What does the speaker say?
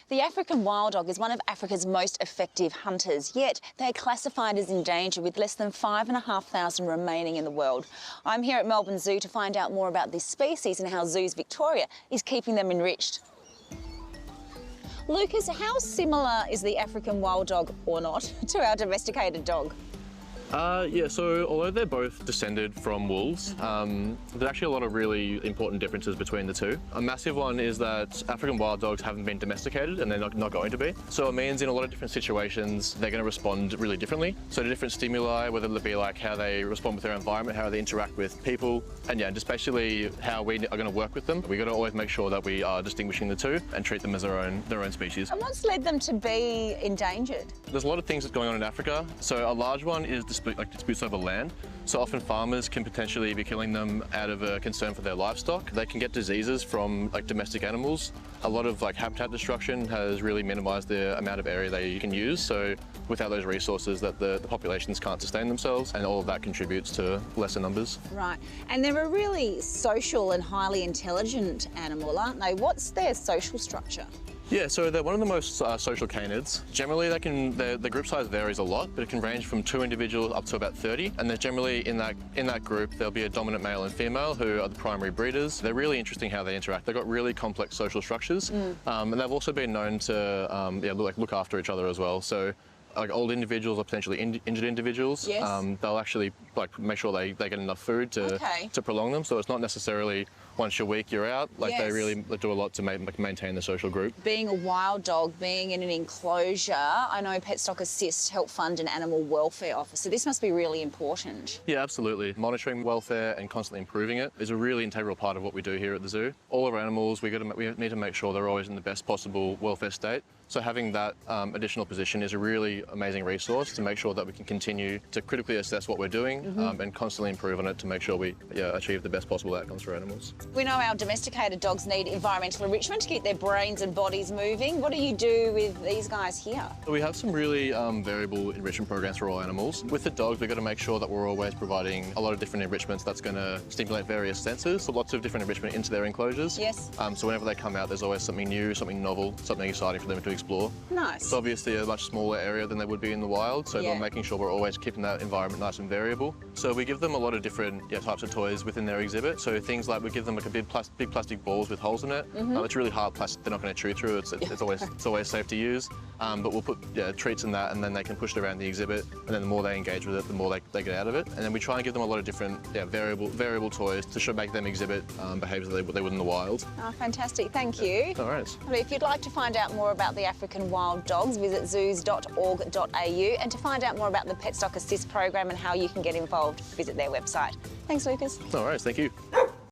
The African wild dog is one of Africa's most effective hunters, yet they're classified as endangered with less than 5,500 remaining in the world. I'm here at Melbourne Zoo to find out more about this species and how Zoos Victoria is keeping them enriched. Lucas, how similar is the African wild dog, or not, to our domesticated dog? Yeah, so although they're both descended from wolves, there's actually a lot of really important differences between the two. A massive one is that African wild dogs haven't been domesticated and they're not going to be. So it means in a lot of different situations, they're going to respond really differently. So to different stimuli, whether it be like how they respond with their environment, how they interact with people, and yeah, just basically how we are going to work with them. We've got to always make sure that we are distinguishing the two and treat them as their own species. And what's led them to be endangered? There's a lot of things that's going on in Africa. So a large one is disputes over land. So often farmers can potentially be killing them out of a concern for their livestock. They can get diseases from domestic animals. A lot of habitat destruction has really minimised the amount of area they can use. So without those resources, that the populations can't sustain themselves, and all of that contributes to lesser numbers. Right, and they're a really social and highly intelligent animal, aren't they? What's their social structure? Yeah, so they're one of the most social canids. Generally, the group size varies a lot, but it can range from 2 individuals up to about 30. And they're generally in that group, there'll be a dominant male and female who are the primary breeders. They're really interesting how they interact. They've got really complex social structures, and they've also been known to look after each other as well. So, old individuals or potentially injured individuals, yes. They'll actually make sure they get enough food to prolong them. So it's not necessarily once you're weak, you're out. Yes. They really do a lot to maintain the social group. Being a wild dog, being in an enclosure, I know PETstock Assist help fund an animal welfare office, so this must be really important. Yeah, absolutely. Monitoring welfare and constantly improving it is a really integral part of what we do here at the zoo. All of our animals, we need to make sure they're always in the best possible welfare state. So having that additional position is a really amazing resource to make sure that we can continue to critically assess what we're doing and constantly improve on it to make sure we achieve the best possible outcomes for animals. We know our domesticated dogs need environmental enrichment to keep their brains and bodies moving. What do you do with these guys here? We have some really variable enrichment programs for all animals. With the dogs, we've got to make sure that we're always providing a lot of different enrichments that's going to stimulate various senses, so lots of different enrichment into their enclosures. Yes. So whenever they come out, there's always something new, something novel, something exciting for them to explore. Nice. It's obviously a much smaller area than they would be in the wild, so we're making sure we're always keeping that environment nice and variable. So we give them a lot of different types of toys within their exhibit. So things like we give them a big plastic balls with holes in it. It's really hard plastic; they're not going to chew through. It's always safe to use. But we'll put treats in that, and then they can push it around the exhibit. And then the more they engage with it, the more they get out of it. And then we try and give them a lot of different variable toys to make them exhibit behaviours that they would in the wild. Oh, fantastic! Thank you. All right. If you'd like to find out more about the African wild dogs, visit zoos.org.au, and to find out more about the PETstock Assist program and how you can get involved, visit their website. Thanks, Lucas. All right. Thank you.